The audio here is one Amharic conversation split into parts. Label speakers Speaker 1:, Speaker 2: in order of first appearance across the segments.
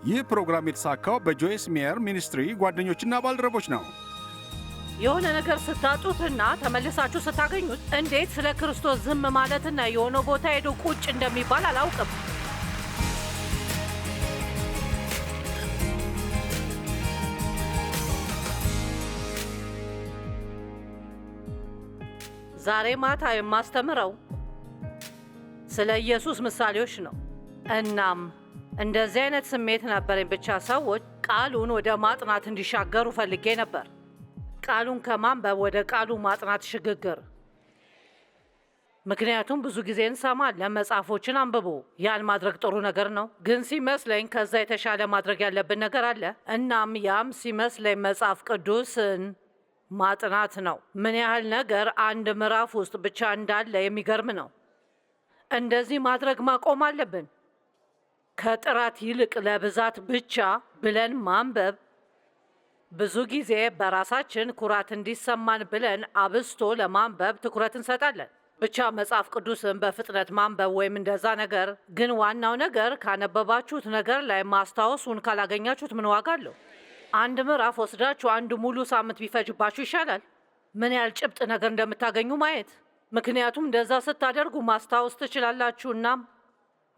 Speaker 1: ይህ ፕሮግራም የተሳካው በጆይስ ሜየር ሚኒስትሪ ጓደኞችና ባልደረቦች ነው።
Speaker 2: የሆነ ነገር ስታጡትና ተመልሳችሁ ስታገኙት እንዴት ስለ ክርስቶስ ዝም ማለትና የሆነ ቦታ ሄዶ ቁጭ እንደሚባል አላውቅም። ዛሬ ማታ የማስተምረው ስለ ኢየሱስ ምሳሌዎች ነው። እናም እንደዚህ አይነት ስሜት ነበረኝ። ብቻ ሰዎች ቃሉን ወደ ማጥናት እንዲሻገሩ ፈልጌ ነበር። ቃሉን ከማንበብ ወደ ቃሉ ማጥናት ሽግግር። ምክንያቱም ብዙ ጊዜ እንሰማለን መጽሐፎችን አንብቡ፣ ያን ማድረግ ጥሩ ነገር ነው። ግን ሲመስለኝ ከዛ የተሻለ ማድረግ ያለብን ነገር አለ። እናም ያም ሲመስለኝ መጽሐፍ ቅዱስን ማጥናት ነው። ምን ያህል ነገር አንድ ምዕራፍ ውስጥ ብቻ እንዳለ የሚገርም ነው። እንደዚህ ማድረግ ማቆም አለብን። ከጥራት ይልቅ ለብዛት ብቻ ብለን ማንበብ ብዙ ጊዜ በራሳችን ኩራት እንዲሰማን ብለን አብስቶ ለማንበብ ትኩረት እንሰጣለን። ብቻ መጽሐፍ ቅዱስን በፍጥነት ማንበብ ወይም እንደዛ ነገር። ግን ዋናው ነገር ካነበባችሁት ነገር ላይ ማስታወሱን ካላገኛችሁት ምን ዋጋ አለው? አንድ ምዕራፍ ወስዳችሁ አንድ ሙሉ ሳምንት ቢፈጅባችሁ ይሻላል ምን ያህል ጭብጥ ነገር እንደምታገኙ ማየት። ምክንያቱም እንደዛ ስታደርጉ ማስታወስ ትችላላችሁና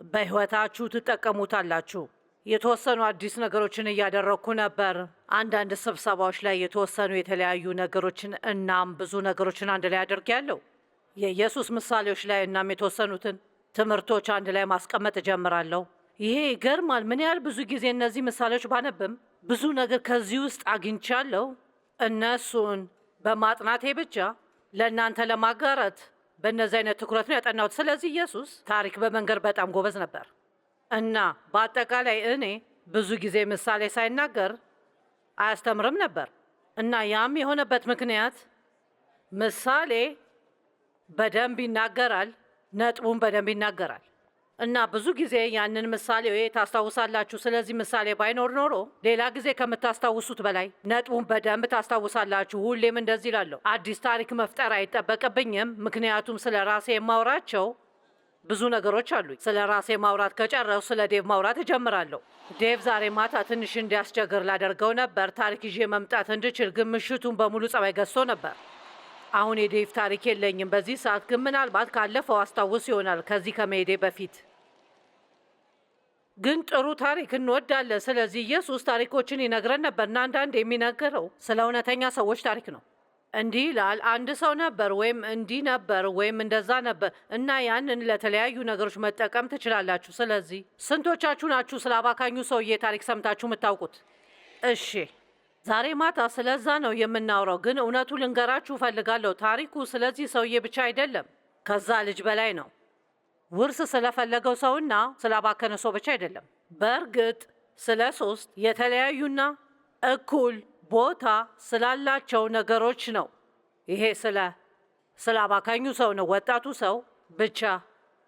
Speaker 2: በሕይወታችሁ ትጠቀሙታላችሁ። የተወሰኑ አዲስ ነገሮችን እያደረግኩ ነበር። አንዳንድ ስብሰባዎች ላይ የተወሰኑ የተለያዩ ነገሮችን እናም ብዙ ነገሮችን አንድ ላይ አድርጌያለሁ። የኢየሱስ ምሳሌዎች ላይ እናም የተወሰኑትን ትምህርቶች አንድ ላይ ማስቀመጥ እጀምራለሁ። ይሄ ይገርማል ምን ያህል ብዙ ጊዜ እነዚህ ምሳሌዎች ባነብም ብዙ ነገር ከዚህ ውስጥ አግኝቻለሁ። እነሱን በማጥናቴ ብቻ ለእናንተ ለማጋራት በእነዚህ አይነት ትኩረት ነው ያጠናሁት። ስለዚህ ኢየሱስ ታሪክ በመንገር በጣም ጎበዝ ነበር እና በአጠቃላይ እኔ ብዙ ጊዜ ምሳሌ ሳይናገር አያስተምርም ነበር እና ያም የሆነበት ምክንያት ምሳሌ በደንብ ይናገራል፣ ነጥቡን በደንብ ይናገራል እና ብዙ ጊዜ ያንን ምሳሌ ታስታውሳላችሁ። ስለዚህ ምሳሌ ባይኖር ኖሮ ሌላ ጊዜ ከምታስታውሱት በላይ ነጥቡን በደንብ ታስታውሳላችሁ። ሁሌም እንደዚህ እላለሁ፣ አዲስ ታሪክ መፍጠር አይጠበቅብኝም፣ ምክንያቱም ስለ ራሴ የማውራቸው ብዙ ነገሮች አሉኝ። ስለ ራሴ ማውራት ከጨረሱ ስለ ዴቭ ማውራት እጀምራለሁ። ዴቭ ዛሬ ማታ ትንሽ እንዲያስቸግር ላደርገው ነበር ታሪክ ይዤ መምጣት እንድችል፣ ግን ምሽቱን በሙሉ ጸባይ ገዝቶ ነበር። አሁን የዴቭ ታሪክ የለኝም በዚህ ሰዓት፣ ግን ምናልባት ካለፈው አስታውስ ይሆናል ከዚህ ከመሄዴ በፊት። ግን ጥሩ ታሪክ እንወዳለን። ስለዚህ ኢየሱስ ታሪኮችን ይነግረን ነበር እና አንዳንድ የሚነገረው ስለ እውነተኛ ሰዎች ታሪክ ነው። እንዲህ ይላል፣ አንድ ሰው ነበር ወይም እንዲህ ነበር ወይም እንደዛ ነበር እና ያንን ለተለያዩ ነገሮች መጠቀም ትችላላችሁ። ስለዚህ ስንቶቻችሁ ናችሁ ስለ አባካኙ ሰውዬ ታሪክ ሰምታችሁ የምታውቁት? እሺ ዛሬ ማታ ስለዛ ነው የምናውረው። ግን እውነቱ ልንገራችሁ እፈልጋለሁ፣ ታሪኩ ስለዚህ ሰውዬ ብቻ አይደለም፣ ከዛ ልጅ በላይ ነው። ውርስ ስለፈለገው ሰውና ስላባከነ ሰው ብቻ አይደለም። በእርግጥ ስለ ሶስት የተለያዩና እኩል ቦታ ስላላቸው ነገሮች ነው። ይሄ ስለ አባካኙ ሰው ነው። ወጣቱ ሰው ብቻ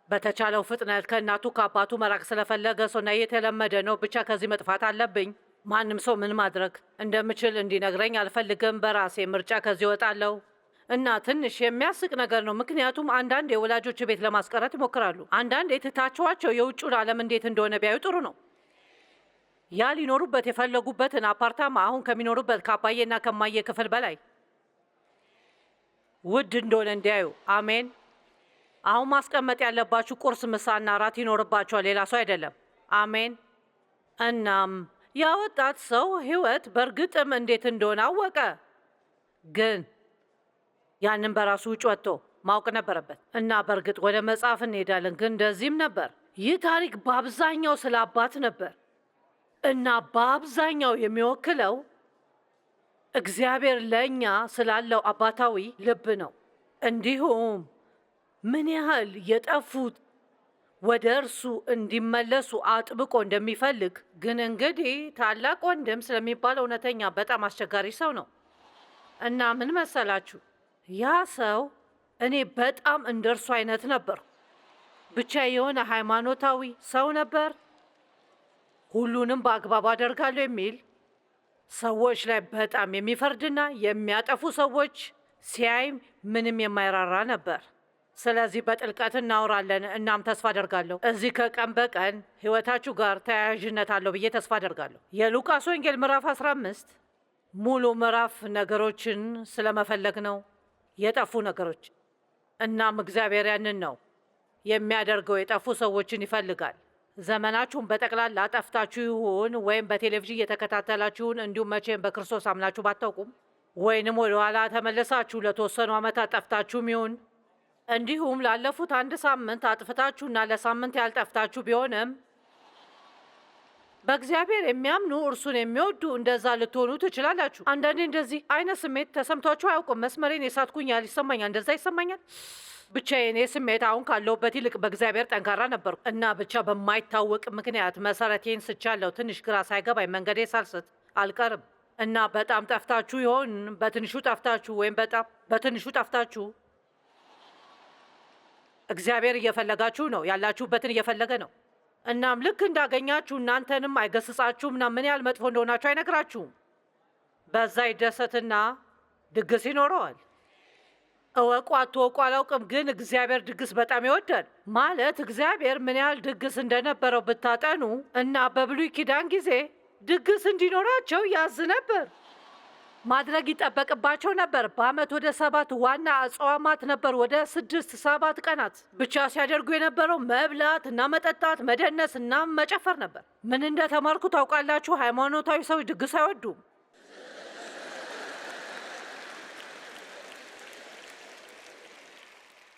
Speaker 2: በተቻለው ፍጥነት ከእናቱ ከአባቱ መራቅ ስለፈለገ ሰውና የተለመደ ነው። ብቻ ከዚህ መጥፋት አለብኝ። ማንም ሰው ምን ማድረግ እንደምችል እንዲነግረኝ አልፈልግም። በራሴ ምርጫ ከዚህ እወጣለሁ። እና ትንሽ የሚያስቅ ነገር ነው፣ ምክንያቱም አንዳንድ የወላጆች ቤት ለማስቀረት ይሞክራሉ። አንዳንድ የትታችኋቸው የውጭውን ዓለም እንዴት እንደሆነ ቢያዩ ጥሩ ነው። ያ ሊኖሩበት የፈለጉበትን አፓርታማ አሁን ከሚኖሩበት ከአባዬና ከማየ ክፍል በላይ ውድ እንደሆነ እንዲያዩ። አሜን። አሁን ማስቀመጥ ያለባችሁ ቁርስ፣ ምሳና እራት ይኖርባችኋል፣ ሌላ ሰው አይደለም። አሜን። እናም ያ ወጣት ሰው ሕይወት በእርግጥም እንዴት እንደሆነ አወቀ፣ ግን ያንን በራሱ ውጭ ወጥቶ ማወቅ ነበረበት። እና በእርግጥ ወደ መጽሐፍ እንሄዳለን፣ ግን እንደዚህም ነበር። ይህ ታሪክ በአብዛኛው ስለ አባት ነበር እና በአብዛኛው የሚወክለው እግዚአብሔር ለእኛ ስላለው አባታዊ ልብ ነው። እንዲሁም ምን ያህል የጠፉት ወደ እርሱ እንዲመለሱ አጥብቆ እንደሚፈልግ። ግን እንግዲህ ታላቅ ወንድም ስለሚባለው እውነተኛ በጣም አስቸጋሪ ሰው ነው እና ምን መሰላችሁ? ያ ሰው እኔ በጣም እንደ እርሱ አይነት ነበር። ብቻ የሆነ ሃይማኖታዊ ሰው ነበር። ሁሉንም በአግባቡ አደርጋለሁ የሚል ሰዎች ላይ በጣም የሚፈርድና የሚያጠፉ ሰዎች ሲያይ ምንም የማይራራ ነበር። ስለዚህ በጥልቀት እናወራለን። እናም ተስፋ አደርጋለሁ እዚህ ከቀን በቀን ሕይወታችሁ ጋር ተያያዥነት አለው ብዬ ተስፋ አደርጋለሁ። የሉቃስ ወንጌል ምዕራፍ 15 ሙሉ ምዕራፍ ነገሮችን ስለመፈለግ ነው፣ የጠፉ ነገሮች። እናም እግዚአብሔር ያንን ነው የሚያደርገው፣ የጠፉ ሰዎችን ይፈልጋል። ዘመናችሁን በጠቅላላ ጠፍታችሁ ይሁን ወይም በቴሌቪዥን እየተከታተላችሁን እንዲሁም መቼም በክርስቶስ አምናችሁ ባታውቁም ወይንም ወደ ኋላ ተመለሳችሁ ለተወሰኑ ዓመታት ጠፍታችሁም ይሁን እንዲሁም ላለፉት አንድ ሳምንት አጥፍታችሁና ለሳምንት ያልጠፍታችሁ ቢሆንም በእግዚአብሔር የሚያምኑ እርሱን የሚወዱ እንደዛ ልትሆኑ ትችላላችሁ። አንዳንዴ እንደዚህ አይነት ስሜት ተሰምቷችሁ አያውቅም? መስመሬን የሳትኩኝ ያህል ይሰማኛል። እንደዛ ይሰማኛል። ብቻ የኔ ስሜት አሁን ካለሁበት ይልቅ በእግዚአብሔር ጠንካራ ነበርኩ እና ብቻ በማይታወቅ ምክንያት መሰረቴን ስቻለሁ። ትንሽ ግራ ሳይገባኝ መንገዴ ሳልስት አልቀርም እና በጣም ጠፍታችሁ ይሆን? በትንሹ ጠፍታችሁ ወይም በጣም በትንሹ ጠፍታችሁ እግዚአብሔር እየፈለጋችሁ ነው። ያላችሁበትን እየፈለገ ነው። እናም ልክ እንዳገኛችሁ እናንተንም አይገስጻችሁም እና ምን ያህል መጥፎ እንደሆናችሁ አይነግራችሁም። በዛ ይደሰትና ድግስ ይኖረዋል። እወቁ አትወቁ አላውቅም፣ ግን እግዚአብሔር ድግስ በጣም ይወዳል። ማለት እግዚአብሔር ምን ያህል ድግስ እንደነበረው ብታጠኑ እና በብሉይ ኪዳን ጊዜ ድግስ እንዲኖራቸው ያዝ ነበር። ማድረግ ይጠበቅባቸው ነበር። በዓመት ወደ 7 ዋና አጽዋማት ነበር፣ ወደ 6-7 ቀናት ብቻ ሲያደርጉ የነበረው መብላት እና መጠጣት፣ መደነስ እና መጨፈር ነበር። ምን እንደተማርኩ ታውቃላችሁ? ሃይማኖታዊ ሰዎች ድግስ አይወዱም።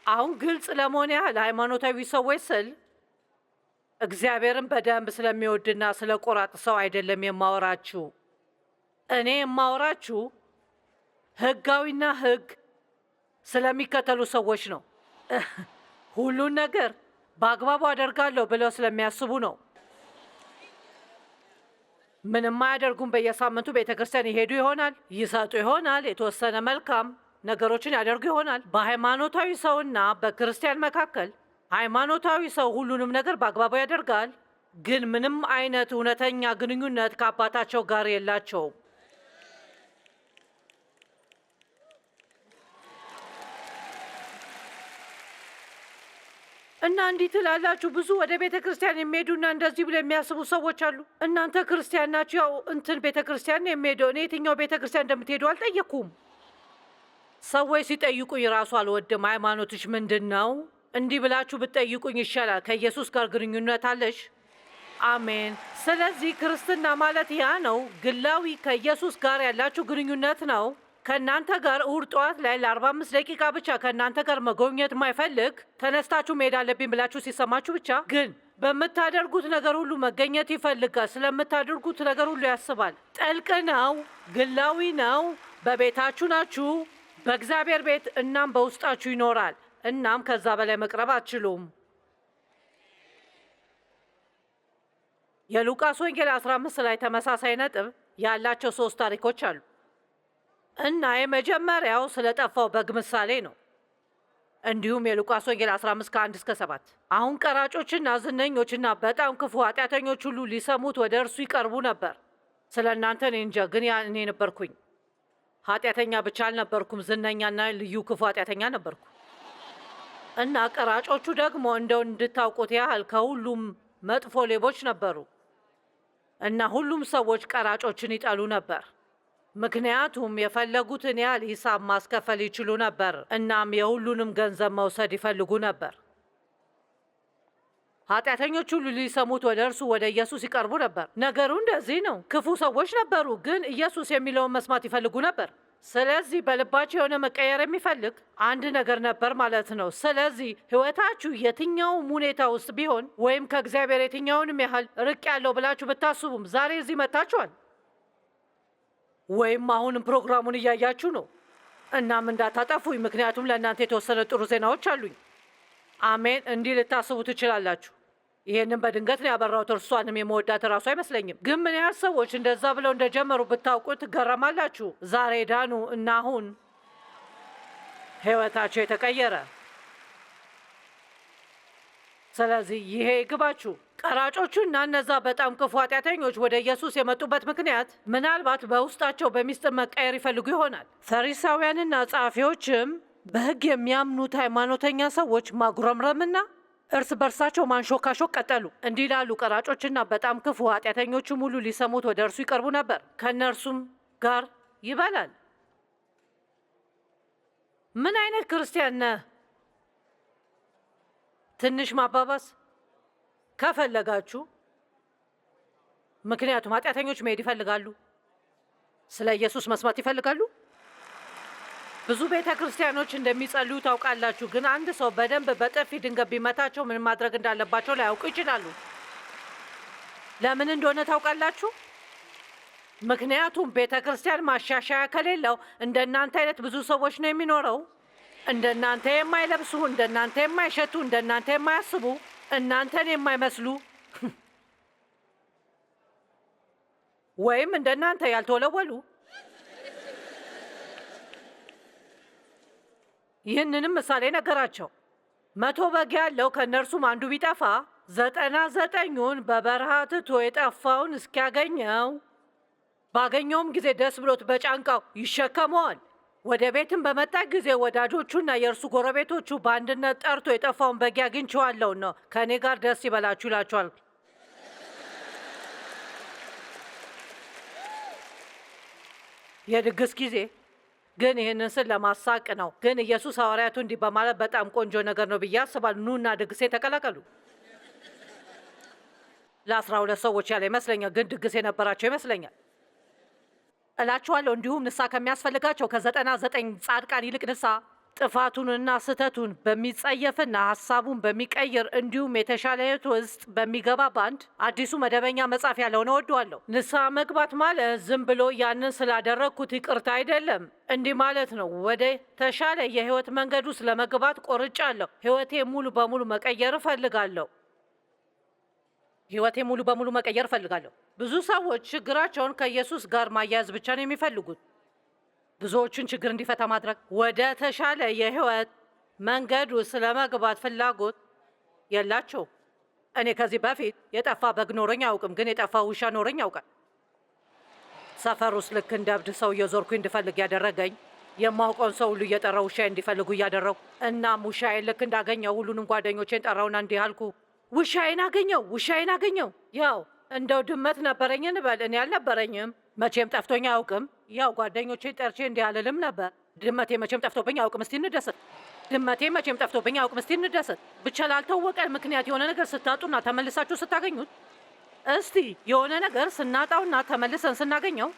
Speaker 2: አሁን ግልጽ ለመሆን ያህል ሃይማኖታዊ ሰዎች ስል እግዚአብሔርን በደንብ ስለሚወድና ስለ ቆራጥ ሰው አይደለም የማወራችሁ። እኔ የማወራችሁ ህጋዊና ህግ ስለሚከተሉ ሰዎች ነው። ሁሉን ነገር በአግባቡ አደርጋለሁ ብለው ስለሚያስቡ ነው። ምንም አያደርጉም። በየሳምንቱ ቤተ ክርስቲያን ይሄዱ ይሆናል፣ ይሰጡ ይሆናል፣ የተወሰነ መልካም ነገሮችን ያደርጉ ይሆናል። በሃይማኖታዊ ሰውና በክርስቲያን መካከል ሃይማኖታዊ ሰው ሁሉንም ነገር በአግባቡ ያደርጋል፣ ግን ምንም አይነት እውነተኛ ግንኙነት ከአባታቸው ጋር የላቸውም። እና እንዲህ ትላላችሁ፣ ብዙ ወደ ቤተ ክርስቲያን የሚሄዱና እንደዚህ ብሎ የሚያስቡ ሰዎች አሉ። እናንተ ክርስቲያን ናችሁ፣ ያው እንትን ቤተ ክርስቲያን ነው የሚሄደው። እኔ የትኛው ቤተ ክርስቲያን እንደምትሄዱ አልጠየቅኩም። ሰዎች ሲጠይቁኝ ራሱ አልወድም። ሃይማኖትሽ ምንድን ነው? እንዲህ ብላችሁ ብትጠይቁኝ ይሻላል። ከኢየሱስ ጋር ግንኙነት አለሽ? አሜን። ስለዚህ ክርስትና ማለት ያ ነው፣ ግላዊ ከኢየሱስ ጋር ያላችሁ ግንኙነት ነው። ከእናንተ ጋር እሁድ ጠዋት ላይ ለ45 ደቂቃ ብቻ ከእናንተ ጋር መጎብኘት የማይፈልግ ተነስታችሁ መሄድ አለብኝ ብላችሁ ሲሰማችሁ ብቻ ግን በምታደርጉት ነገር ሁሉ መገኘት ይፈልጋል። ስለምታደርጉት ነገር ሁሉ ያስባል። ጥልቅ ነው፣ ግላዊ ነው። በቤታችሁ ናችሁ፣ በእግዚአብሔር ቤት፣ እናም በውስጣችሁ ይኖራል። እናም ከዛ በላይ መቅረብ አትችሉም። የሉቃስ ወንጌል 15 ላይ ተመሳሳይ ነጥብ ያላቸው 3 ታሪኮች አሉ እና የመጀመሪያው ስለጠፋው በግ ምሳሌ ነው። እንዲሁም የሉቃስ ወንጌል 15 ከ1-7 አሁን ቀራጮችና ዝነኞችና በጣም ክፉ ኃጢአተኞች ሁሉ ሊሰሙት ወደ እርሱ ይቀርቡ ነበር። ስለ እናንተ እኔ እንጃ፣ ግን ያ እኔ ነበርኩኝ። ኃጢአተኛ ብቻ አልነበርኩም፣ ዝነኛና ልዩ ክፉ ኃጢአተኛ ነበርኩ። እና ቀራጮቹ ደግሞ እንደው እንድታውቁት ያህል ከሁሉም መጥፎ ሌቦች ነበሩ። እና ሁሉም ሰዎች ቀራጮችን ይጠሉ ነበር፣ ምክንያቱም የፈለጉትን ያህል ሂሳብ ማስከፈል ይችሉ ነበር። እናም የሁሉንም ገንዘብ መውሰድ ይፈልጉ ነበር። ኃጢአተኞች ሁሉ ሊሰሙት ወደ እርሱ ወደ ኢየሱስ ይቀርቡ ነበር። ነገሩ እንደዚህ ነው። ክፉ ሰዎች ነበሩ፣ ግን ኢየሱስ የሚለውን መስማት ይፈልጉ ነበር። ስለዚህ በልባቸው የሆነ መቀየር የሚፈልግ አንድ ነገር ነበር ማለት ነው። ስለዚህ ሕይወታችሁ የትኛውም ሁኔታ ውስጥ ቢሆን ወይም ከእግዚአብሔር የትኛውንም ያህል ርቅ ያለው ብላችሁ ብታስቡም ዛሬ እዚህ መጥታችኋል፣ ወይም አሁንም ፕሮግራሙን እያያችሁ ነው። እናም እንዳታጠፉኝ፣ ምክንያቱም ለእናንተ የተወሰነ ጥሩ ዜናዎች አሉኝ። አሜን። እንዲህ ልታስቡ ትችላላችሁ። ይሄንን በድንገት ነው ያበራሁት። እርሷንም የመወዳት እራሱ አይመስለኝም። ግን ምን ያህል ሰዎች እንደዛ ብለው እንደጀመሩ ብታውቁ ትገረማላችሁ። ዛሬ ዳኑ እና አሁን ሕይወታቸው የተቀየረ። ስለዚህ ይሄ ይግባችሁ። ቀራጮቹና እነዛ በጣም ክፉ ኃጢአተኞች ወደ ኢየሱስ የመጡበት ምክንያት ምናልባት በውስጣቸው በሚስጥር መቀየር ይፈልጉ ይሆናል። ፈሪሳውያንና ጸሐፊዎችም በሕግ የሚያምኑት ሃይማኖተኛ ሰዎች ማጉረምረምና እርስ በርሳቸው ማንሾካሾክ ቀጠሉ። እንዲህ ላሉ ቀራጮችና በጣም ክፉ ኃጢአተኞችም ሁሉ ሊሰሙት ወደ እርሱ ይቀርቡ ነበር፣ ከእነርሱም ጋር ይበላል። ምን አይነት ክርስቲያን ነህ? ትንሽ ማባባስ ከፈለጋችሁ፣ ምክንያቱም ኃጢአተኞች መሄድ ይፈልጋሉ፣ ስለ ኢየሱስ መስማት ይፈልጋሉ። ብዙ ቤተ ክርስቲያኖች እንደሚጸልዩ ታውቃላችሁ፣ ግን አንድ ሰው በደንብ በጥፊ ድንገት ቢመታቸው ምን ማድረግ እንዳለባቸው ላያውቁ ይችላሉ። ለምን እንደሆነ ታውቃላችሁ? ምክንያቱም ቤተ ክርስቲያን ማሻሻያ ከሌለው እንደናንተ አይነት ብዙ ሰዎች ነው የሚኖረው። እንደናንተ የማይለብሱ፣ እንደናንተ የማይሸቱ፣ እንደናንተ የማያስቡ፣ እናንተን የማይመስሉ ወይም እንደናንተ ያልተወለወሉ። ይህንንም ምሳሌ ነገራቸው። 100 በግ ያለው ከእነርሱም አንዱ ቢጠፋ 99ን በበረሃ ትቶ የጠፋውን እስኪያገኘው ባገኘውም ጊዜ ደስ ብሎት በጫንቃው ይሸከመዋል። ወደ ቤትም በመጣ ጊዜ ወዳጆቹና የእርሱ ጎረቤቶቹ በአንድነት ጠርቶ የጠፋውን በግ አግኝቼዋለሁ ነው፣ ከእኔ ጋር ደስ ይበላችሁ ይላቸዋል። የድግስ ጊዜ ግን ይህንን ስል ለማሳቅ ነው። ግን ኢየሱስ ሐዋርያቱ እንዲህ በማለት በጣም ቆንጆ ነገር ነው ብዬ አስባለሁ። ኑና ድግሴ ተቀላቀሉ። ለ12 ሰዎች ያለ ይመስለኛል፣ ግን ድግስ የነበራቸው ይመስለኛል እላችኋለሁ። እንዲሁም ንስሐ ከሚያስፈልጋቸው ከ99 ጻድቃን ይልቅ ንስሐ ጥፋቱንና ስህተቱን በሚጸየፍና ሀሳቡን በሚቀይር እንዲሁም የተሻለ ሕይወት ውስጥ በሚገባ በአንድ አዲሱ መደበኛ መጽሐፍ ያለውን እወደዋለሁ። ንስሐ መግባት ማለት ዝም ብሎ ያንን ስላደረግኩት ይቅርታ አይደለም። እንዲህ ማለት ነው፣ ወደ ተሻለ የሕይወት መንገድ ውስጥ ለመግባት ቆርጫለሁ። ሕይወቴ ሙሉ በሙሉ መቀየር እፈልጋለሁ። ሕይወቴ ሙሉ በሙሉ መቀየር እፈልጋለሁ። ብዙ ሰዎች ችግራቸውን ከኢየሱስ ጋር ማያያዝ ብቻ ነው የሚፈልጉት። ብዙዎቹን ችግር እንዲፈታ ማድረግ፣ ወደ ተሻለ የህይወት መንገድ ውስጥ ለመግባት ፍላጎት የላቸው። እኔ ከዚህ በፊት የጠፋ በግ ኖረኝ አያውቅም፣ ግን የጠፋ ውሻ ኖረኝ ያውቃል። ሰፈር ውስጥ ልክ እንደ እብድ ሰው እየዞርኩ እንድፈልግ ያደረገኝ የማውቀውን ሰው ሁሉ እየጠራው ውሻዬ እንዲፈልጉ እያደረጉ። እናም ውሻዬን ልክ እንዳገኘው ሁሉንም ጓደኞቼን ጠራውና እንዲህ አልኩ፣ ውሻዬን አገኘው፣ ውሻዬን አገኘው። ያው እንደው ድመት ነበረኝ እንበል፣ እኔ አልነበረኝም። መቼም ጠፍቶኝ አያውቅም። ያው ጓደኞቼ ጠርቼ እንዲህ አልልም ነበር፣ ድመቴ መቼም ጠፍቶብኝ አያውቅም፣ እስቲ እንደሰት። ድመቴ መቼም ጠፍቶብኝ አያውቅም፣ እስቲ እንደሰት። ብቻ ላልታወቀ ምክንያት የሆነ ነገር ስታጡና ተመልሳችሁ ስታገኙት፣ እስቲ የሆነ ነገር ስናጣውና ተመልሰን ስናገኘው፣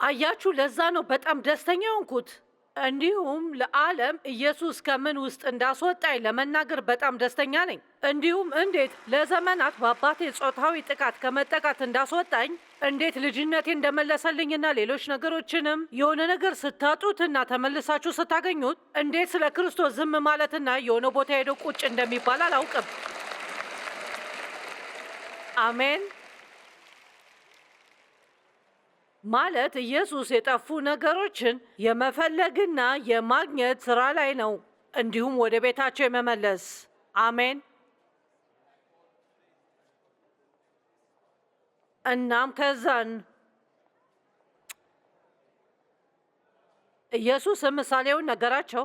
Speaker 2: አያችሁ፣ ለዛ ነው በጣም ደስተኛ የሆንኩት። እንዲሁም ለዓለም ኢየሱስ ከምን ውስጥ እንዳስወጣኝ ለመናገር በጣም ደስተኛ ነኝ። እንዲሁም እንዴት ለዘመናት በአባቴ ጾታዊ ጥቃት ከመጠቃት እንዳስወጣኝ፣ እንዴት ልጅነቴ እንደመለሰልኝና ሌሎች ነገሮችንም የሆነ ነገር ስታጡትና ተመልሳችሁ ስታገኙት እንዴት ስለ ክርስቶስ ዝም ማለትና የሆነ ቦታ ሄዶ ቁጭ እንደሚባል አላውቅም። አሜን። ማለት ኢየሱስ የጠፉ ነገሮችን የመፈለግና የማግኘት ስራ ላይ ነው፣ እንዲሁም ወደ ቤታቸው የመመለስ። አሜን። እናም ከዛን ኢየሱስ ምሳሌውን ነገራቸው።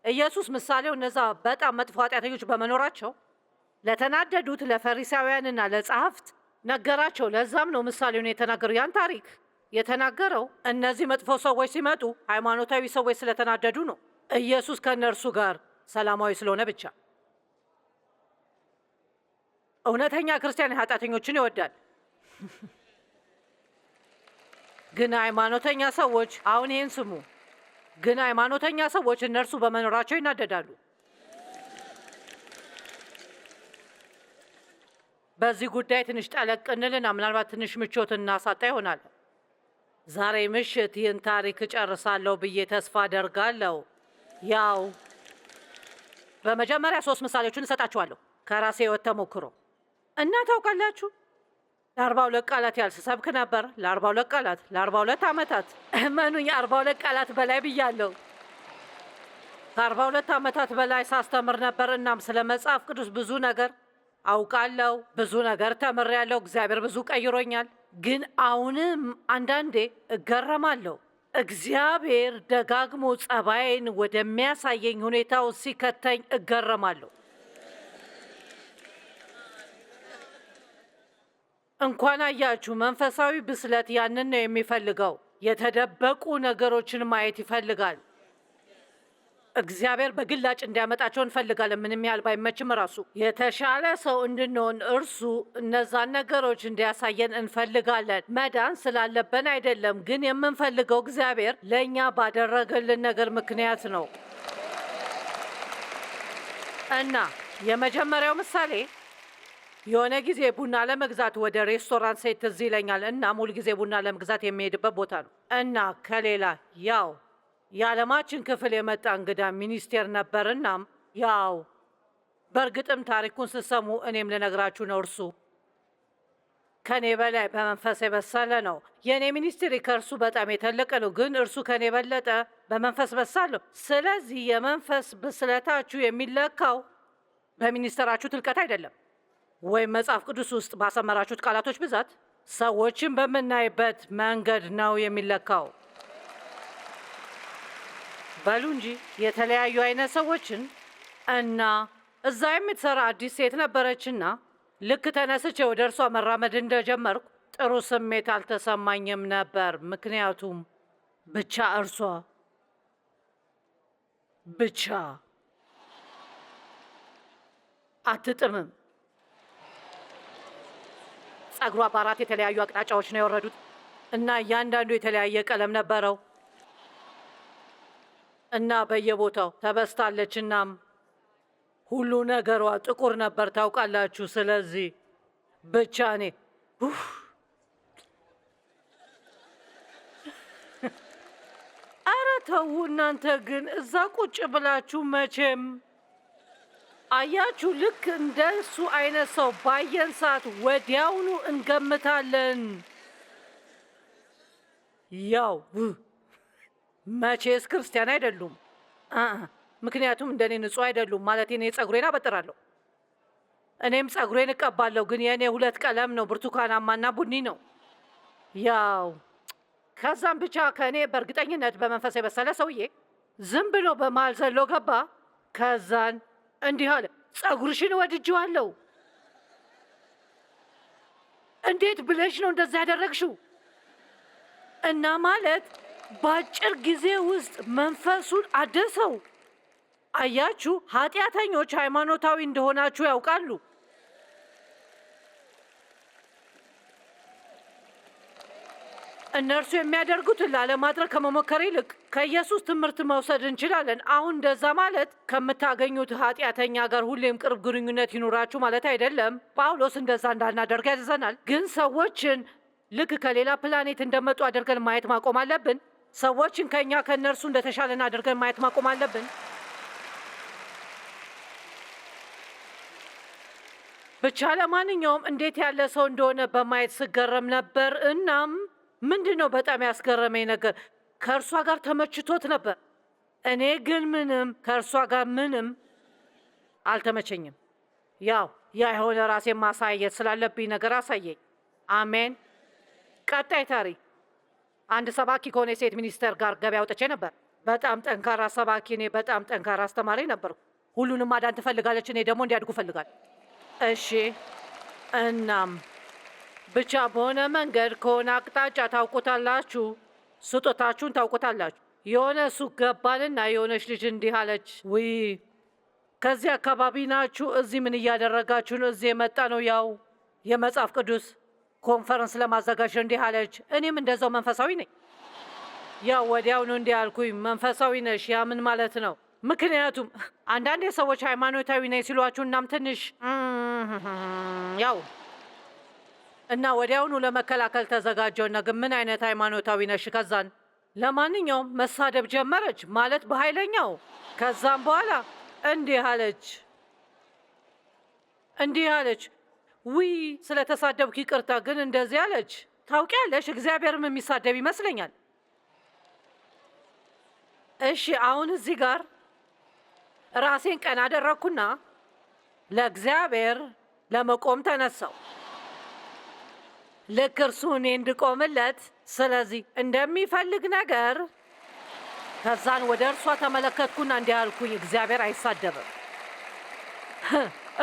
Speaker 2: ኢየሱስ ምሳሌው እነዛ በጣም መጥፎ ኃጢአተኞች በመኖራቸው ለተናደዱት ለፈሪሳውያንና ለጸሐፍት ነገራቸው። ለዛም ነው ምሳሌውን የተናገረው። ያን ታሪክ የተናገረው እነዚህ መጥፎ ሰዎች ሲመጡ ሃይማኖታዊ ሰዎች ስለተናደዱ ነው። ኢየሱስ ከእነርሱ ጋር ሰላማዊ ስለሆነ ብቻ። እውነተኛ ክርስቲያን ኃጢአተኞችን ይወዳል። ግን ሃይማኖተኛ ሰዎች፣ አሁን ይህን ስሙ፣ ግን ሃይማኖተኛ ሰዎች እነርሱ በመኖራቸው ይናደዳሉ። በዚህ ጉዳይ ትንሽ ጠለቅ እንልና ምናልባት ትንሽ ምቾት እናሳጣ ይሆናል። ዛሬ ምሽት ይህን ታሪክ እጨርሳለሁ ብዬ ተስፋ አደርጋለሁ። ያው በመጀመሪያ 3 ምሳሌዎችን እሰጣችኋለሁ ከራሴ ሕይወት ተሞክሮ እና ታውቃላችሁ፣ ለ42 ቃላት ያህል ስሰብክ ነበር። ለ42 ቃላት፣ ለ42 ዓመታት። እመኑኝ 42 ቃላት በላይ ብያለሁ። ከ42 ዓመታት በላይ ሳስተምር ነበር። እናም ስለ መጽሐፍ ቅዱስ ብዙ ነገር አውቃለሁ፣ ብዙ ነገር ተምሬያለሁ። እግዚአብሔር ብዙ ቀይሮኛል። ግን አሁንም አንዳንዴ እገረማለሁ እግዚአብሔር ደጋግሞ ጸባይን ወደሚያሳየኝ ሁኔታው ሲከተኝ እገረማለሁ። እንኳን አያችሁ፣ መንፈሳዊ ብስለት ያንን ነው የሚፈልገው። የተደበቁ ነገሮችን ማየት ይፈልጋል። እግዚአብሔር በግላጭ እንዲያመጣቸው እንፈልጋለን። ምንም ያህል ባይመችም ራሱ የተሻለ ሰው እንድንሆን እርሱ እነዛን ነገሮች እንዲያሳየን እንፈልጋለን። መዳን ስላለብን አይደለም፣ ግን የምንፈልገው እግዚአብሔር ለእኛ ባደረገልን ነገር ምክንያት ነው። እና የመጀመሪያው ምሳሌ የሆነ ጊዜ ቡና ለመግዛት ወደ ሬስቶራንት ሴት ትዝ ይለኛል። እና ሙሉ ጊዜ ቡና ለመግዛት የሚሄድበት ቦታ ነው። እና ከሌላ ያው የዓለማችን ክፍል የመጣ እንግዳ ሚኒስቴር ነበር። እናም ያው በእርግጥም ታሪኩን ስትሰሙ እኔም ልነግራችሁ ነው። እርሱ ከኔ በላይ በመንፈስ የበሰለ ነው። የእኔ ሚኒስትሪ ከእርሱ በጣም የተለቀ ነው፣ ግን እርሱ ከኔ በለጠ በመንፈስ በሳለሁ። ስለዚህ የመንፈስ ብስለታችሁ የሚለካው በሚኒስትራችሁ ትልቀት አይደለም፣ ወይም መጽሐፍ ቅዱስ ውስጥ ባሰመራችሁት ቃላቶች ብዛት። ሰዎችን በምናይበት መንገድ ነው የሚለካው። በሉ እንጂ የተለያዩ አይነት ሰዎችን እና እዛ የምትሰራ አዲስ ሴት ነበረችና ልክ ተነስቼ ወደ እርሷ መራመድ እንደጀመርኩ ጥሩ ስሜት አልተሰማኝም ነበር። ምክንያቱም እርሷ ብቻ አትጥምም። ጸጉሯ በአራት የተለያዩ አቅጣጫዎች ነው የወረዱት እና እያንዳንዱ የተለያየ ቀለም ነበረው እና በየቦታው ተበስታለች። እናም ሁሉ ነገሯ ጥቁር ነበር፣ ታውቃላችሁ። ስለዚህ ብቻ እኔ ኧረ ተው እናንተ ግን እዛ ቁጭ ብላችሁ መቼም አያችሁ። ልክ እንደ እሱ አይነት ሰው ባየን ሰዓት ወዲያውኑ እንገምታለን። ያው መቼስ ክርስቲያን አይደሉም፣ ምክንያቱም እንደኔ ንጹህ አይደሉም። ማለት እኔ ጸጉሬን አበጥራለሁ፣ እኔም ጸጉሬን እቀባለሁ፣ ግን የእኔ ሁለት ቀለም ነው፣ ብርቱካናማና ቡኒ ነው። ያው ከዛም ብቻ ከእኔ በእርግጠኝነት በመንፈስ የበሰለ ሰውዬ ዝም ብሎ በመሃል ዘሎ ገባ። ከዛን እንዲህ አለ፣ ጸጉርሽን ወድጄዋለሁ። እንዴት ብለሽ ነው እንደዛ ያደረግሽው? እና ማለት በአጭር ጊዜ ውስጥ መንፈሱን አደሰው። አያችሁ፣ ኃጢአተኞች ሃይማኖታዊ እንደሆናችሁ ያውቃሉ። እነርሱ የሚያደርጉትን ላለማድረግ ከመሞከር ይልቅ ከኢየሱስ ትምህርት መውሰድ እንችላለን። አሁን እንደዛ ማለት ከምታገኙት ኃጢአተኛ ጋር ሁሌም ቅርብ ግንኙነት ይኑራችሁ ማለት አይደለም። ጳውሎስ እንደዛ እንዳናደርግ ያዘናል። ግን ሰዎችን ልክ ከሌላ ፕላኔት እንደመጡ አድርገን ማየት ማቆም አለብን። ሰዎችን ከእኛ ከእነርሱ እንደተሻለን አድርገን ማየት ማቆም አለብን። ብቻ ለማንኛውም እንዴት ያለ ሰው እንደሆነ በማየት ስገረም ነበር። እናም ምንድን ነው በጣም ያስገረመኝ ነገር ከእርሷ ጋር ተመችቶት ነበር። እኔ ግን ከእርሷ ጋር ምንም አልተመቸኝም። ያው ያ የሆነ ራሴን ማሳየት ስላለብኝ ነገር አሳየኝ። አሜን። ቀጣይ ታሪክ አንድ ሰባኪ ከሆነ የሴት ሚኒስተር ጋር ገበያ ወጥቼ ነበር። በጣም ጠንካራ ሰባኪ። እኔ በጣም ጠንካራ አስተማሪ ነበርኩ። ሁሉንም ማዳን ትፈልጋለች፣ እኔ ደግሞ እንዲያድጉ እፈልጋለሁ። እሺ። እናም ብቻ በሆነ መንገድ ከሆነ አቅጣጫ ታውቁታላችሁ፣ ስጦታችሁን ታውቁታላችሁ። የሆነ ሱቅ ገባንና የሆነች ልጅ እንዲህ አለች፣ ውይ ከዚህ አካባቢ ናችሁ? እዚህ ምን እያደረጋችሁ ነው? እዚህ የመጣ ነው ያው የመጽሐፍ ቅዱስ ኮንፈረንስ ለማዘጋጀት። እንዲህ አለች። እኔም እንደዛው መንፈሳዊ ነኝ። ያው ወዲያውኑ እንዲህ አልኩኝ፣ መንፈሳዊ ነሽ? ያ ምን ማለት ነው? ምክንያቱም አንዳንዴ ሰዎች ሃይማኖታዊ ነኝ ሲሏችሁ እናም ትንሽ ያው እና ወዲያውኑ ለመከላከል ተዘጋጀውና ግን ምን አይነት ሃይማኖታዊ ነሽ? ከዛን ለማንኛውም መሳደብ ጀመረች፣ ማለት በኃይለኛው። ከዛም በኋላ እንዲህ አለች፣ ውይ ስለተሳደብኩ ይቅርታ፣ ግን እንደዚህ አለች። ታውቂያለሽ እግዚአብሔርም የሚሳደብ ይመስለኛል። እሺ አሁን እዚህ ጋር ራሴን ቀና አደረግኩና ለእግዚአብሔር ለመቆም ተነሳው። ልክ እርሱ እኔ እንድቆምለት ስለዚህ እንደሚፈልግ ነገር። ከዛን ወደ እርሷ ተመለከትኩና እንዲህ አልኩኝ፣ እግዚአብሔር አይሳደብም።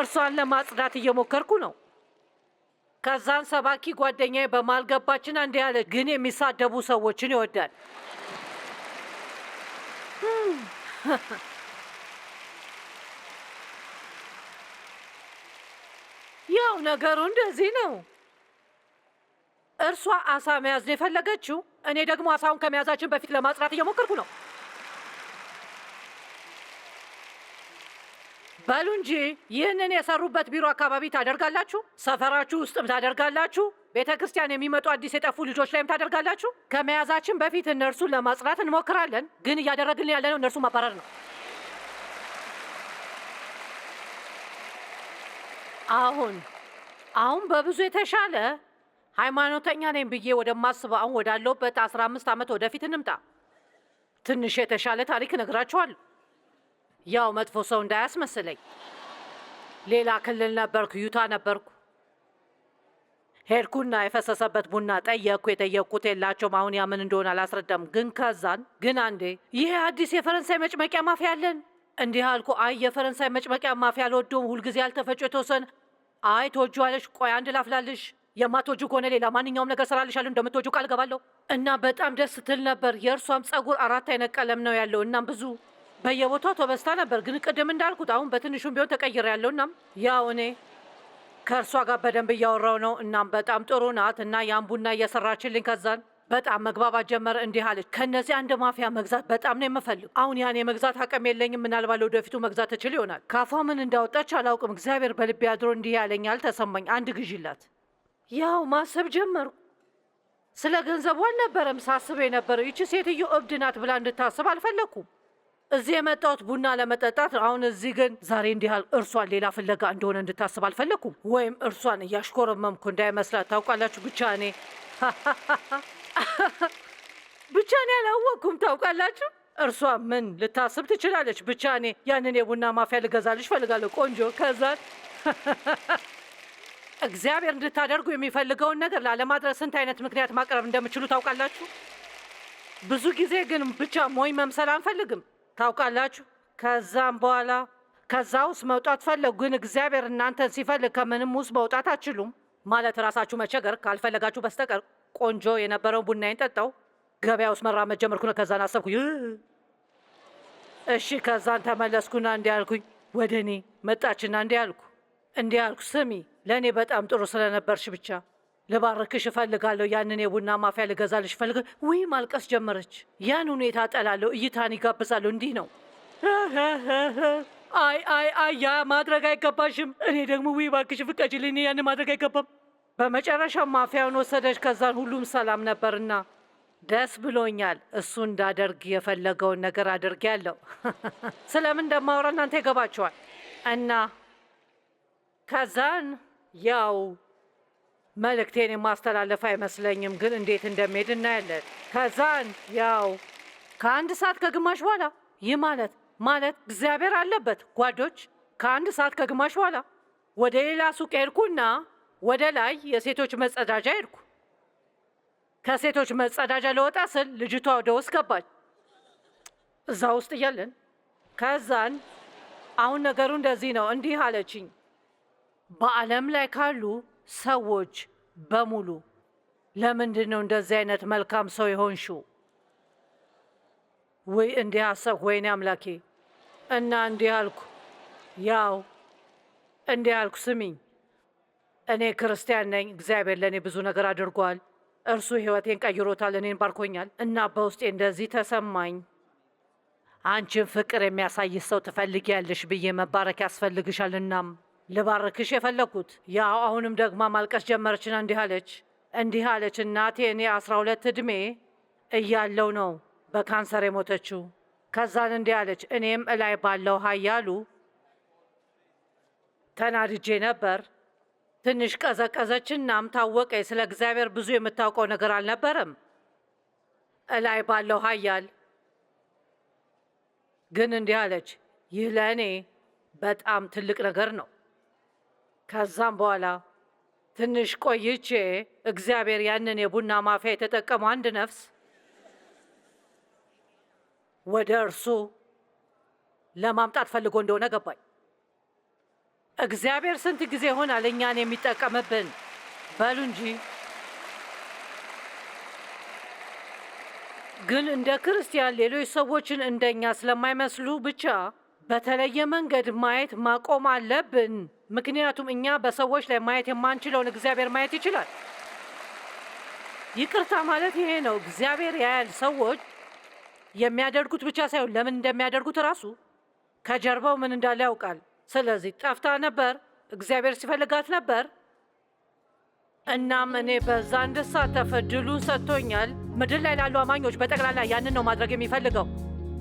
Speaker 2: እርሷን ለማጽዳት እየሞከርኩ ነው። ከዛን ሰባኪ ጓደኛዬ በመሃል ገባችና እንዲህ አለች፣ ግን የሚሳደቡ ሰዎችን ይወዳል። ያው ነገሩ እንደዚህ ነው። እርሷ አሳ መያዝ ነው የፈለገችው። እኔ ደግሞ አሳውን ከመያዛችን በፊት ለማጽዳት እየሞከርኩ ነው። በሉ እንጂ ይህንን የሰሩበት ቢሮ አካባቢ ታደርጋላችሁ? ሰፈራችሁ ውስጥም ታደርጋላችሁ? ቤተ ክርስቲያን የሚመጡ አዲስ የጠፉ ልጆች ላይም ታደርጋላችሁ? ከመያዛችን በፊት እነርሱን ለማጽዳት እንሞክራለን፣ ግን እያደረግን ያለነው እነርሱ ማባረር ነው። አሁን በብዙ የተሻለ ሃይማኖተኛ ነኝ ብዬ ወደማስበው አሁን ወዳለሁበት 15 ዓመት ወደፊት እንምጣ። ትንሽ የተሻለ ታሪክ እነግራችኋለሁ። ያው መጥፎ ሰው እንዳያስመስለኝ። ሌላ ክልል ነበርኩ፣ ዩታ ነበርኩ። ሄድኩና የፈሰሰበት ቡና ጠየቅኩ። የጠየቅኩት የላቸውም። አሁን ያ ምን እንደሆነ አላስረዳም። ግን አንዴ ይሄ አዲስ የፈረንሳይ መጭመቂያ ማፊያ አለን እንዲህ አልኩ። አይ የፈረንሳይ መጭመቂያ ማፊያ አልወደውም። ሁልጊዜ ያልተፈጩ የተወሰነ። አይ ትወጂዋለሽ? ቆይ አንድ ላፍላልሽ። የማትወጁ ከሆነ ሌላ ማንኛውም ነገር ስራልሻለሁ። እንደምትወጁ ቃል ገባለሁ። እና በጣም ደስ ትል ነበር። የእርሷም ጸጉር 4 አይነት ቀለም ነው ያለው። እናም ብዙ በየቦታው ተበስታ ነበር። ግን ቅድም እንዳልኩት አሁን በትንሹም ቢሆን ተቀይሬያለሁ። እናም ያው እኔ ከእርሷ ጋር በደንብ እያወራው ነው። እናም በጣም ጥሩ ናት። እና ያን ቡና እየሰራችልኝ ከዛን በጣም መግባባት ጀመረ። እንዲህ አለች፣ ከእነዚህ አንድ ማፊያ መግዛት በጣም ነው የምፈልግ። አሁን ያን የመግዛት አቅም የለኝም። ምናልባት ለወደፊቱ መግዛት ትችል ይሆናል። ካፏ ምን እንዳወጣች አላውቅም። እግዚአብሔር በልቤ አድሮ እንዲህ ያለኛል ተሰማኝ። አንድ ግዢላት። ያው ማሰብ ጀመሩ። ስለ ገንዘቡ አልነበረም ሳስብ የነበረው። ይቺ ሴትዮ እብድ ናት ብላ እንድታስብ አልፈለግኩም። እዚህ የመጣሁት ቡና ለመጠጣት። አሁን እዚህ ግን ዛሬ እንዲህ እርሷን ሌላ ፍለጋ እንደሆነ እንድታስብ አልፈለግኩም። ወይም እርሷን እያሽኮረመምኩ እንዳይመስላት። ታውቃላችሁ ብቻ እኔ አላወቅኩም። ታውቃላችሁ እርሷ ምን ልታስብ ትችላለች? ብቻ እኔ ያንን የቡና ማፊያ ልገዛልሽ ፈልጋለሁ። ቆንጆ። ከዛን እግዚአብሔር እንድታደርጉ የሚፈልገውን ነገር ላለማድረግ ስንት አይነት ምክንያት ማቅረብ እንደምችሉ ታውቃላችሁ። ብዙ ጊዜ ግን ብቻ ሞኝ መምሰል አንፈልግም። ታውቃላችሁ ከዛም በኋላ ከዛ ውስጥ መውጣት ፈለጉ። ግን እግዚአብሔር እናንተን ሲፈልግ ከምንም ውስጥ መውጣት አትችሉም። ማለት ራሳችሁ መቸገር ካልፈለጋችሁ በስተቀር። ቆንጆ የነበረው ቡናዬን ጠጣው። ገበያ ውስጥ መራመድ ጀመርኩና ከዛን አሰብኩ እሺ። ከዛን ተመለስኩና እንዲህ አልኩኝ። ወደ እኔ መጣችና እንዲህ አልኩ፣ ስሚ ለእኔ በጣም ጥሩ ስለነበርሽ ብቻ ልባርክሽ እፈልጋለሁ። ያንን የቡና ማፊያ ልገዛልሽ እፈልጋለሁ። ውይ ማልቀስ ጀመረች። ያን ሁኔታ እጠላለሁ። እይታን ይጋብዛለሁ። እንዲህ ነው። አይ ያ ማድረግ አይገባሽም። እኔ ደግሞ ውይ እባክሽ ፍቀጂልኝ፣ ያን ማድረግ አይገባም። በመጨረሻ ማፊያውን ወሰደች። ከዛን ሁሉም ሰላም ነበርና ደስ ብሎኛል። እሱ እንዳደርግ የፈለገውን ነገር አድርጌያለሁ። ስለምን እንደማወራ እናንተ ይገባችኋል። እና ከዛን ያው መልእክቴን የማስተላለፍ አይመስለኝም፣ ግን እንዴት እንደሚሄድ እናያለን። ከዛን ያው ከ1 ሰዓት ከግማሽ በኋላ ይህ ማለት እግዚአብሔር አለበት ጓዶች፣ ከ1 ሰዓት ከግማሽ በኋላ ወደ ሌላ ሱቅ ሄድኩና ወደ ላይ የሴቶች መጸዳጃ ሄድኩ። ከሴቶች መጸዳጃ ለወጣ ስል ልጅቷ ወደ ውስጥ ገባች። እዛ ውስጥ እያለን ከዛን አሁን ነገሩ እንደዚህ ነው። እንዲህ አለችኝ፣ በዓለም ላይ ካሉ ሰዎች በሙሉ ለምንድን ነው እንደዚህ አይነት መልካም ሰው የሆንሽው? ወይ እንዲህ አሰብኩ፣ ወይኔ አምላኬ። እና እንዲህ አልኩ፣ ስሚኝ፣ እኔ ክርስቲያን ነኝ። እግዚአብሔር ለእኔ ብዙ ነገር አድርጓል። እርሱ ሕይወቴን ቀይሮታል፣ እኔን ባርኮኛል። እና በውስጤ እንደዚህ ተሰማኝ። አንቺን ፍቅር የሚያሳይ ሰው ትፈልጊያለሽ ብዬ መባረክ ያስፈልግሻል። እናም ልባርክሽ የፈለግኩት ያው። አሁንም ደግማ ማልቀስ ጀመረችና እንዲህ አለች፣ እናቴ እኔ 12 ዕድሜ እያለው ነው በካንሰር የሞተችው። ከዛን እንዲህ አለች፣ እኔም እላይ ባለው ኃያሉ ተናድጄ ነበር። ትንሽ ቀዘቀዘች። እናም ታወቀኝ። ስለ እግዚአብሔር ብዙ የምታውቀው ነገር አልነበረም። እላይ ባለው ኃያል ግን እንዲህ አለች፣ ይህ ለእኔ በጣም ትልቅ ነገር ነው። ከዛም በኋላ ትንሽ ቆይቼ እግዚአብሔር ያንን የቡና ማፍያ የተጠቀመው አንድ ነፍስ ወደ እርሱ ለማምጣት ፈልጎ እንደሆነ ገባኝ። እግዚአብሔር ስንት ጊዜ ይሆናል እኛን የሚጠቀምብን? በሉ እንጂ። ግን እንደ ክርስቲያን ሌሎች ሰዎችን እንደኛ ስለማይመስሉ ብቻ በተለየ መንገድ ማየት ማቆም አለብን። ምክንያቱም እኛ በሰዎች ላይ ማየት የማንችለውን እግዚአብሔር ማየት ይችላል። ይቅርታ ማለት ይሄ ነው። እግዚአብሔር ያያል። ሰዎች የሚያደርጉት ብቻ ሳይሆን ለምን እንደሚያደርጉት ራሱ ከጀርባው ምን እንዳለ ያውቃል። ስለዚህ ጠፍታ ነበር፣ እግዚአብሔር ሲፈልጋት ነበር። እናም እኔ በዛ እንድሳተፍ እድሉን ሰጥቶኛል። ምድር ላይ ላሉ አማኞች በጠቅላላ ያንን ነው ማድረግ የሚፈልገው።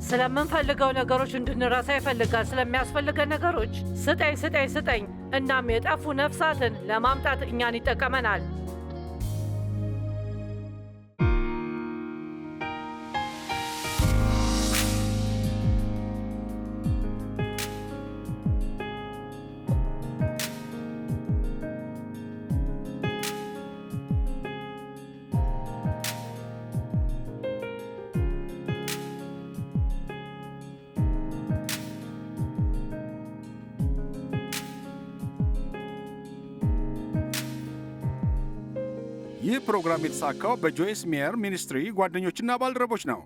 Speaker 2: ስለምንፈልገው ነገሮች እንድንረሳ ይፈልጋል። ስለሚያስፈልገን ነገሮች ስጠኝ ስጠኝ ስጠኝ። እናም የጠፉ ነፍሳትን ለማምጣት እኛን ይጠቀመናል።
Speaker 1: ይህ ፕሮግራም የተሳካው በጆይስ ሜየር ሚኒስትሪ ጓደኞችና ባልደረቦች ነው።